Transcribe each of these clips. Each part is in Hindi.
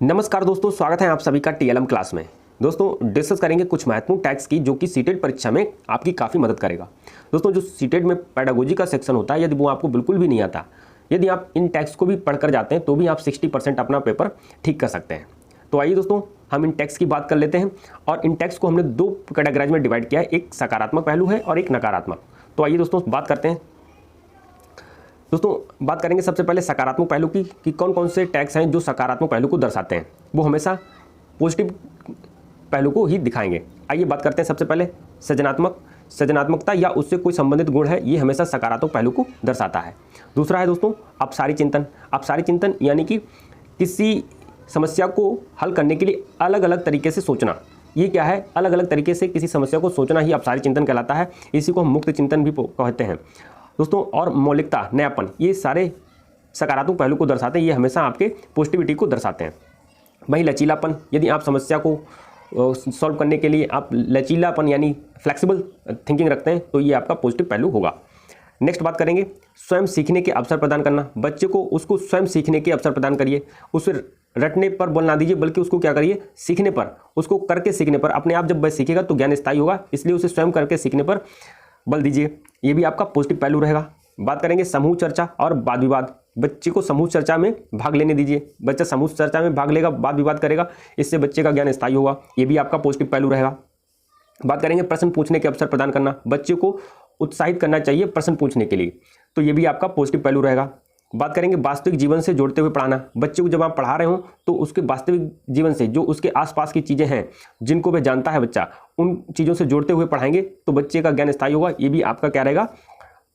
नमस्कार दोस्तों, स्वागत है आप सभी का टीएलएम क्लास में। दोस्तों डिस्कस करेंगे कुछ महत्वपूर्ण टैक्स की जो कि सीटेट परीक्षा में आपकी काफ़ी मदद करेगा। दोस्तों जो सीटेट में पेडागोजी का सेक्शन होता है, यदि वो आपको बिल्कुल भी नहीं आता, यदि आप इन टैक्स को भी पढ़कर जाते हैं तो भी आप 60% अपना पेपर ठीक कर सकते हैं। तो आइए दोस्तों हम इन टैक्स की बात कर लेते हैं। और इन टैक्स को हमने दो कैटेगराइज में डिवाइड किया है, एक सकारात्मक पहलू है और एक नकारात्मक। तो आइए दोस्तों बात करते हैं। दोस्तों बात करेंगे सबसे पहले सकारात्मक पहलू की कि कौन कौन से टैक्स हैं जो सकारात्मक पहलू को दर्शाते हैं। वो हमेशा पॉजिटिव पहलू को ही दिखाएंगे। आइए बात करते हैं सबसे पहले सृजनात्मकता या उससे कोई संबंधित गुण है, ये हमेशा सकारात्मक पहलू को दर्शाता है। दूसरा है दोस्तों अपसारी चिंतन यानी कि किसी समस्या को हल करने के लिए अलग अलग तरीके से सोचना। ये क्या है? अलग अलग तरीके से किसी समस्या को सोचना ही अपसारी चिंतन कहलाता है। इसी को हम मुक्त चिंतन भी कहते हैं दोस्तों। और मौलिकता, नयापन, ये सारे सकारात्मक पहलू को दर्शाते हैं। ये हमेशा आपके पॉजिटिविटी को दर्शाते हैं। वहीं लचीलापन, यदि आप समस्या को सॉल्व करने के लिए आप लचीलापन यानी फ्लेक्सिबल थिंकिंग रखते हैं तो ये आपका पॉजिटिव पहलू होगा। नेक्स्ट बात करेंगे स्वयं सीखने के अवसर प्रदान करना। बच्चे को उसको स्वयं सीखने के अवसर प्रदान करिए। उसे रटने पर बल ना दीजिए, बल्कि उसको क्या करिए, सीखने पर, उसको करके सीखने पर। अपने आप जब वह सीखेगा तो ज्ञान स्थायी होगा, इसलिए उसे स्वयं करके सीखने पर बल दीजिए। ये भी आपका पॉजिटिव पहलू रहेगा। बात करेंगे समूह चर्चा और वाद विवाद। बच्चे को समूह चर्चा में भाग लेने दीजिए। बच्चा समूह चर्चा में भाग लेगा, वाद विवाद करेगा, इससे बच्चे का ज्ञान स्थायी होगा। ये भी आपका पॉजिटिव पहलू रहेगा। बात करेंगे प्रश्न पूछने के अवसर प्रदान करना। बच्चे को उत्साहित करना चाहिए प्रश्न पूछने के लिए, तो ये भी आपका पॉजिटिव पहलू रहेगा। बात करेंगे वास्तविक जीवन से जोड़ते हुए पढ़ाना। बच्चे को जब आप पढ़ा रहे हो तो उसके वास्तविक जीवन से, जो उसके आसपास की चीज़ें हैं जिनको वह जानता है बच्चा, उन चीज़ों से जोड़ते हुए पढ़ाएंगे तो बच्चे का ज्ञान स्थायी होगा। ये भी आपका क्या रहेगा,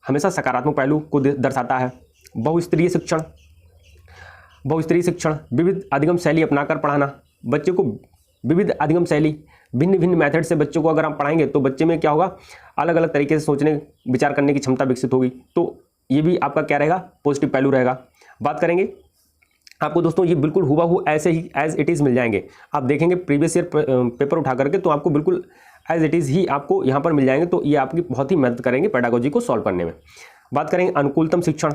हमेशा सकारात्मक पहलू को दर्शाता है। बहुस्तरीय शिक्षण, विविध अधिगम शैली अपनाकर पढ़ाना। बच्चे को विविध अधिगम शैली, भिन्न भिन्न मेथड से बच्चों को अगर आप पढ़ाएंगे तो बच्चे में क्या होगा, अलग अलग तरीके से सोचने विचार करने की क्षमता विकसित होगी। तो ये भी आपका क्या रहेगा, पॉजिटिव पहलू रहेगा। बात करेंगे आपको दोस्तों ये बिल्कुल हुबहू ऐसे ही एज इट इज़ मिल जाएंगे। आप देखेंगे प्रीवियस ईयर पेपर उठा करके तो आपको बिल्कुल एज इट इज़ ही आपको यहाँ पर मिल जाएंगे। तो ये आपकी बहुत ही मदद करेंगे पेडागोजी को सॉल्व करने में। बात करेंगे अनुकूलतम शिक्षण,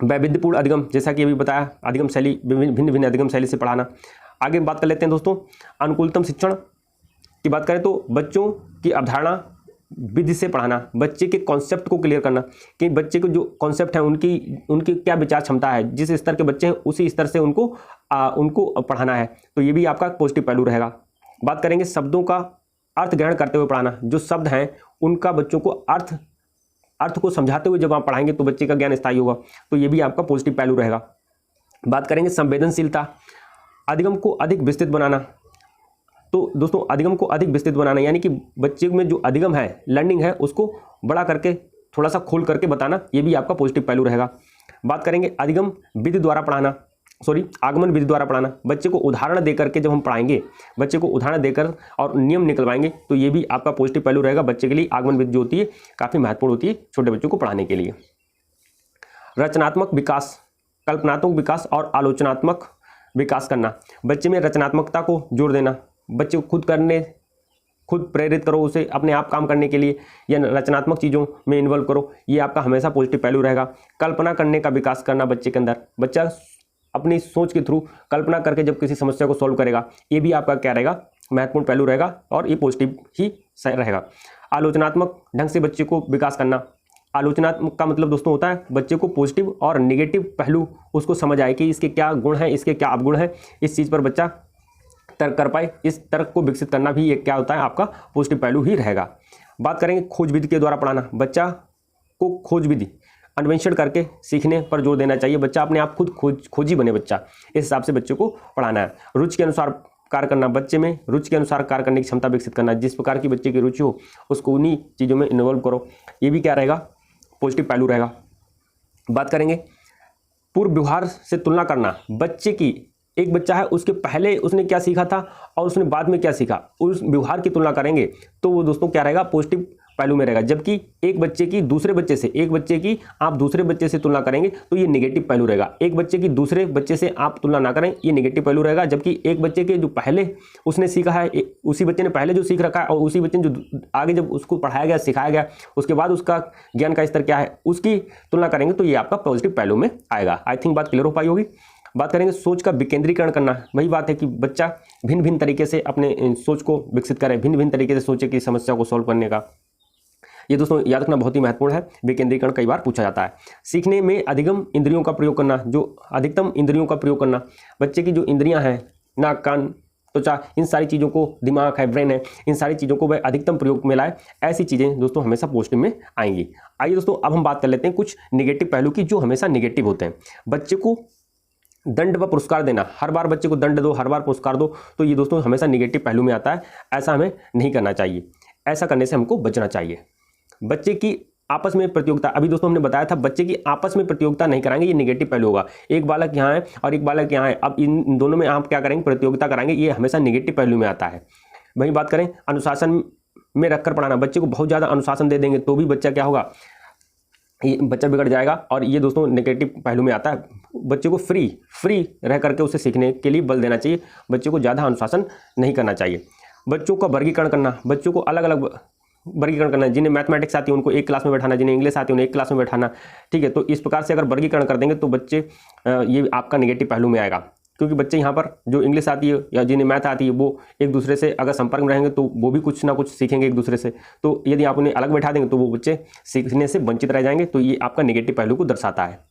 वैविध्यपूर्ण अधिगम, जैसा कि अभी बताया, अधिगम शैली, भिन्न भिन्न अधिगम शैली से पढ़ाना। आगे बात कर लेते हैं दोस्तों अनुकूलतम शिक्षण की बात करें तो बच्चों की अवधारणा विधि से पढ़ाना। बच्चे के कॉन्सेप्ट को क्लियर करना कि बच्चे को जो कॉन्सेप्ट है उनकी क्या विचार क्षमता है, जिस स्तर के बच्चे हैं उसी स्तर से उनको पढ़ाना है। तो ये भी आपका पॉजिटिव पहलू रहेगा। बात करेंगे शब्दों का अर्थ ग्रहण करते हुए पढ़ाना। जो शब्द हैं उनका बच्चों को अर्थ को समझाते हुए जब आप पढ़ाएंगे तो बच्चे का ज्ञान स्थायी होगा। तो ये भी आपका पॉजिटिव पहलू रहेगा। बात करेंगे संवेदनशीलता, अधिगम को अधिक विस्तृत बनाना। तो दोस्तों अधिगम को अधिक विस्तृत बनाना यानी कि बच्चे में जो अधिगम है, लर्निंग है, उसको बड़ा करके, थोड़ा सा खोल करके बताना। ये भी आपका पॉजिटिव पहलू रहेगा। बात करेंगे आगमन विधि द्वारा पढ़ाना। बच्चे को उदाहरण देकर के जब हम पढ़ाएंगे, बच्चे को उदाहरण देकर और नियम निकलवाएंगे तो ये भी आपका पॉजिटिव पहलू रहेगा। बच्चे के लिए आगमन विधि जो होती है काफ़ी महत्वपूर्ण होती है छोटे बच्चों को पढ़ाने के लिए। रचनात्मक विकास, कल्पनात्मक विकास और आलोचनात्मक विकास करना। बच्चे में रचनात्मकता को जोड़ देना। बच्चे को खुद प्रेरित करो, उसे अपने आप काम करने के लिए या रचनात्मक चीज़ों में इन्वॉल्व करो। ये आपका हमेशा पॉजिटिव पहलू रहेगा। कल्पना करने का विकास करना बच्चे के अंदर। बच्चा अपनी सोच के थ्रू कल्पना करके जब किसी समस्या को सॉल्व करेगा, ये भी आपका क्या रहेगा, महत्वपूर्ण पहलू रहेगा और ये पॉजिटिव ही रहेगा। आलोचनात्मक ढंग से बच्चे को विकास करना। आलोचनात्मक का मतलब दोस्तों होता है बच्चे को पॉजिटिव और नेगेटिव पहलू उसको समझ आए कि इसके क्या गुण हैं, इसके क्या अवगुण हैं, इस चीज़ पर बच्चा तर्क कर पाए। इस तर्क को विकसित करना भी एक क्या होता है, आपका पॉजिटिव पहलू ही रहेगा। बात करेंगे खोज विधि के द्वारा पढ़ाना। बच्चा को खोज विधि, अन्वेषण करके सीखने पर जोर देना चाहिए। बच्चा अपने आप खुद खोजी बने बच्चा, इस हिसाब से बच्चे को पढ़ाना है। रुचि के अनुसार कार्य करना। बच्चे में रुचि के अनुसार कार्य करने की क्षमता विकसित करना। जिस प्रकार की बच्चे की रुचि हो उसको उन्हीं चीज़ों में इन्वॉल्व करो। ये भी क्या रहेगा, पॉजिटिव पहलू रहेगा। बात करेंगे पूर्व व्यवहार से तुलना करना। बच्चे की, एक बच्चा है, उसके पहले उसने क्या सीखा था और उसने बाद में क्या सीखा, उस व्यवहार की तुलना करेंगे तो वो दोस्तों क्या रहेगा, पॉजिटिव पहलू में रहेगा। जबकि एक बच्चे की दूसरे बच्चे से तुलना करेंगे तो ये नेगेटिव पहलू रहेगा। एक बच्चे की दूसरे बच्चे से आप तुलना ना करें, ये नेगेटिव पहलू रहेगा। जबकि एक बच्चे के जो पहले उसने सीखा है, उसी बच्चे ने पहले जो सीख रखा है और उसी बच्चे ने जो आगे जब उसको पढ़ाया गया, सिखाया गया, उसके बाद उसका ज्ञान का स्तर क्या है, उसकी तुलना करेंगे तो ये आपका पॉजिटिव पहलू में आएगा। आई थिंक बात क्लियर हो पाई होगी। बात करेंगे सोच का विकेंद्रीकरण करना। वही बात है कि बच्चा भिन्न भिन्न तरीके से अपने सोच को विकसित करे, भिन्न भिन्न तरीके से सोचे कि समस्या को सॉल्व करने का। ये दोस्तों याद रखना बहुत ही महत्वपूर्ण है। विकेंद्रीकरण कई बार पूछा जाता है। सीखने में अधिगम इंद्रियों का प्रयोग करना, जो अधिकतम इंद्रियों का प्रयोग करना। बच्चे की जो इंद्रियां हैं, नाक, कान, त्वचा, इन सारी चीज़ों को, दिमाग है, ब्रेन है, इन सारी चीज़ों को वह अधिकतम प्रयोग में लाए। ऐसी चीज़ें दोस्तों हमेशा पॉजिटिव में आएंगी। आइए दोस्तों अब हम बात कर लेते हैं कुछ निगेटिव पहलू की जो हमेशा निगेटिव होते हैं। बच्चे को दंड व पुरस्कार देना, हर बार बच्चे को दंड दो, हर बार पुरस्कार दो, तो ये दोस्तों हमेशा निगेटिव पहलू में आता है। ऐसा हमें नहीं करना चाहिए, ऐसा करने से हमको बचना चाहिए। बच्चे की आपस में प्रतियोगिता, अभी दोस्तों हमने बताया था बच्चे की आपस में प्रतियोगिता नहीं कराएंगे, ये नेगेटिव पहलू होगा। एक बालक यहाँ है और एक बालक यहाँ है, अब इन दोनों में आप क्या करेंगे, प्रतियोगिता कराएंगे, ये हमेशा नेगेटिव पहलू में आता है। वही बात करें अनुशासन में रखकर पढ़ाना, बच्चे को बहुत ज़्यादा अनुशासन दे देंगे तो भी बच्चा क्या होगा, ये बच्चा बिगड़ जाएगा, और ये दोस्तों नेगेटिव पहलू में आता है। बच्चे को फ्री रह करके उसे सीखने के लिए बल देना चाहिए, बच्चे को ज़्यादा अनुशासन नहीं करना चाहिए। बच्चों का वर्गीकरण करना, बच्चों को अलग अलग वर्गीकरण करना, जिन्हें मैथमेटिक्स आती है उनको एक क्लास में बैठाना, जिन्हें इंग्लिश आती है उन्हें एक क्लास में बैठाना, ठीक है। तो इस प्रकार से अगर वर्गीकरण कर देंगे तो बच्चे ये आपका नेगेटिव पहलू में आएगा, क्योंकि बच्चे यहाँ पर जो इंग्लिश आती है या जिन्हें मैथ आती है वो एक दूसरे से अगर संपर्क में रहेंगे तो वो भी कुछ ना कुछ सीखेंगे एक दूसरे से। तो यदि आप उन्हें अलग बैठा देंगे तो वो बच्चे सीखने से वंचित रह जाएंगे, तो ये आपका नेगेटिव पहलू को दर्शाता है।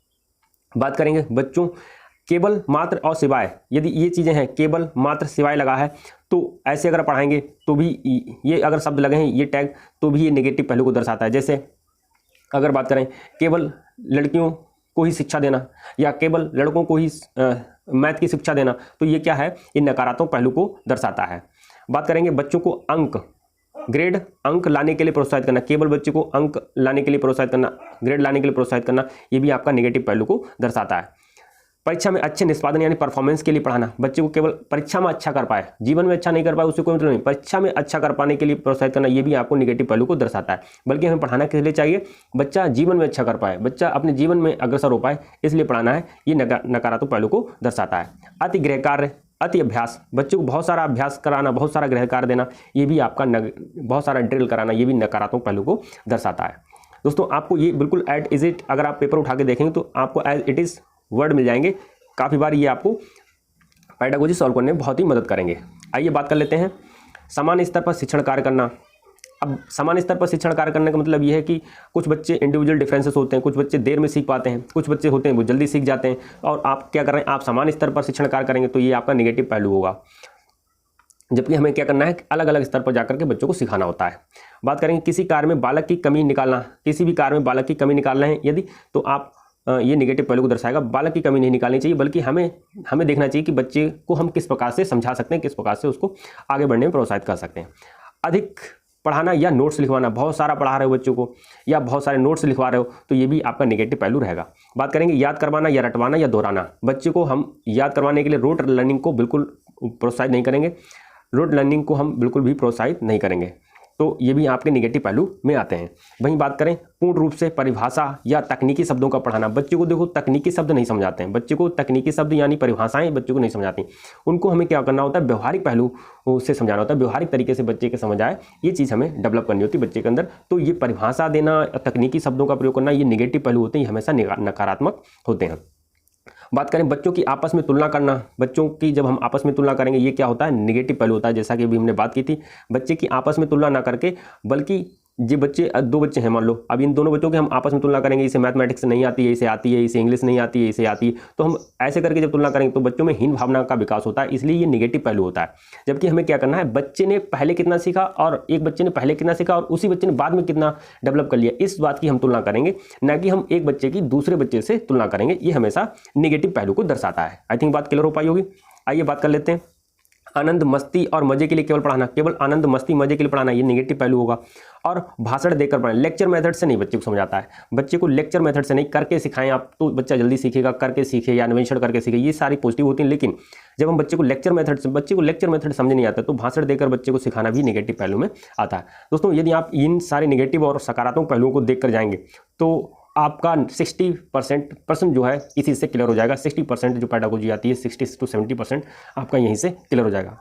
बात करेंगे बच्चों केवल, मात्र और सिवाय, यदि ये चीज़ें हैं केवल, मात्र, सिवाय लगा है तो ऐसे अगर पढ़ाएंगे तो भी ये अगर शब्द लगे हैं ये टैग, तो भी ये नेगेटिव पहलू को दर्शाता है। जैसे अगर बात करें केवल लड़कियों को ही शिक्षा देना या केवल लड़कों को ही मैथ की शिक्षा देना, तो ये क्या है, ये नकारात्मक पहलू को दर्शाता है। बात करेंगे बच्चों को अंक, ग्रेड, अंक लाने के लिए प्रोत्साहित करना, केवल बच्चे को अंक लाने के लिए प्रोत्साहित करना, ग्रेड लाने के लिए प्रोत्साहित करना, ये भी आपका नेगेटिव पहलू को दर्शाता है। परीक्षा में अच्छे निष्पादन यानी परफॉर्मेंस के लिए पढ़ाना, बच्चे को केवल परीक्षा में अच्छा कर पाए, जीवन में अच्छा नहीं कर पाए उससे कोई मतलब नहीं, परीक्षा में अच्छा कर पाने के लिए प्रोत्साहित करना, ये भी आपको नेगेटिव पहलू को दर्शाता है। बल्कि हमें पढ़ाना किस लिए चाहिए, बच्चा जीवन में अच्छा कर पाए, बच्चा अपने जीवन में अग्रसर हो पाए, इसलिए पढ़ाना है, ये नकारात्मक पहलू को दर्शाता है। अति गृह कार्य, अति अभ्यास, बच्चे को बहुत सारा अभ्यास कराना, बहुत सारा गृह कार्य देना, ये भी आपका बहुत सारा ड्रिल कराना, ये भी नकारात्मक पहलू को दर्शाता है। दोस्तों आपको ये बिल्कुल एज इज इट, अगर आप पेपर उठा के देखेंगे तो आपको एज इट इज़ वर्ड मिल जाएंगे। काफ़ी बार ये आपको पेडागोजी सॉल्व करने में बहुत ही मदद करेंगे। आइए बात कर लेते हैं समान स्तर पर शिक्षण कार्य करना। अब समान स्तर पर शिक्षण कार्य करने का मतलब ये है कि कुछ बच्चे इंडिविजुअल डिफरेंसेस होते हैं, कुछ बच्चे देर में सीख पाते हैं, कुछ बच्चे होते हैं वो जल्दी सीख जाते हैं, और आप क्या कर रहे हैं, आप समान स्तर पर शिक्षण कार्य करेंगे तो ये आपका नेगेटिव पहलू होगा। जबकि हमें क्या करना है, अलग अलग स्तर पर जाकर के बच्चों को सिखाना होता है। बात करेंगे किसी कार्य में बालक की कमी निकालना, किसी भी कार्य में बालक की कमी निकालना है यदि, तो आप ये नेगेटिव पहलू को दर्शाएगा। बालक की कमी नहीं निकालनी चाहिए, बल्कि हमें देखना चाहिए कि बच्चे को हम किस प्रकार से समझा सकते हैं, किस प्रकार से उसको आगे बढ़ने में प्रोत्साहित कर सकते हैं। अधिक पढ़ाना या नोट्स लिखवाना, बहुत सारा पढ़ा रहे हो बच्चों को या बहुत सारे नोट्स लिखवा रहे हो, तो ये भी आपका नेगेटिव पहलू रहेगा। बात करेंगे याद करवाना या रटवाना या दोहराना, बच्चे को हम याद करवाने के लिए रोट लर्निंग को बिल्कुल प्रोत्साहित नहीं करेंगे, रोट लर्निंग को हम बिल्कुल भी प्रोत्साहित नहीं करेंगे, तो ये भी आपके नेगेटिव पहलू में आते हैं। वहीं बात करें पूर्ण रूप से परिभाषा या तकनीकी शब्दों का पढ़ाना, बच्चे को देखो तकनीकी शब्द नहीं समझाते हैं, बच्चे को तकनीकी शब्द यानी परिभाषाएं बच्चे को नहीं समझाती, उनको हमें क्या करना होता है, व्यवहारिक पहलू से समझाना होता है, व्यवहारिक तरीके से बच्चे के समझ आए, ये चीज़ हमें डेवलप करनी होती है बच्चे के अंदर। तो ये परिभाषा देना, तकनीकी शब्दों का प्रयोग करना, ये नेगेटिव पहलू होते हैं, ये हमेशा नकारात्मक होते हैं। बात करें बच्चों की आपस में तुलना करना, बच्चों की जब हम आपस में तुलना करेंगे ये क्या होता है, नेगेटिव पहलू होता है। जैसा कि अभी हमने बात की थी, बच्चे की आपस में तुलना ना करके, बल्कि ये बच्चे, दो बच्चे हैं मान लो, अब इन दोनों बच्चों की हम आपस में तुलना करेंगे, इसे मैथमेटिक्स नहीं आती है, इसे आती है, इसे इंग्लिश नहीं आती है, इसे आती है, तो हम ऐसे करके जब तुलना करेंगे तो बच्चों में हीन भावना का विकास होता है, इसलिए ये नेगेटिव पहलू होता है। जबकि हमें क्या करना है, बच्चे ने पहले कितना सीखा और एक बच्चे ने पहले कितना सीखा और उसी बच्चे ने बाद में कितना डेवलप कर लिया, इस बात की हम तुलना करेंगे, ना कि हम एक बच्चे की दूसरे बच्चे से तुलना करेंगे। ये हमेशा नेगेटिव पहलू को दर्शाता है। आई थिंक बात क्लियर हो पाई होगी। आइए बात कर लेते हैं आनंद, मस्ती और मजे के लिए केवल पढ़ाना, केवल आनंद, मस्ती, मजे के लिए पढ़ाना, ये नेगेटिव पहलू होगा। और भाषण देकर पढ़ाना, लेक्चर मेथड से नहीं बच्चे को समझाता है, बच्चे को लेक्चर मेथड से नहीं, करके सिखाएं आप तो बच्चा जल्दी सीखेगा, करके सीखे या अन्वेषण करके सीखे, ये सारी पॉजिटिव होती हैं। लेकिन जब हम बच्चे को लेक्चर मेथड समझ नहीं आता तो भाषण देकर बच्चे को सिखाना भी नेगेटिव पहलू में आता है। दोस्तों यदि आप इन सारे नेगेटिव और सकारात्मक पहलुओं को देख कर जाएंगे तो आपका 60% जो है इसी से क्लियर हो जाएगा। 60% जो पेडागोजी आती है, 60 से 70% आपका यहीं से क्लियर हो जाएगा।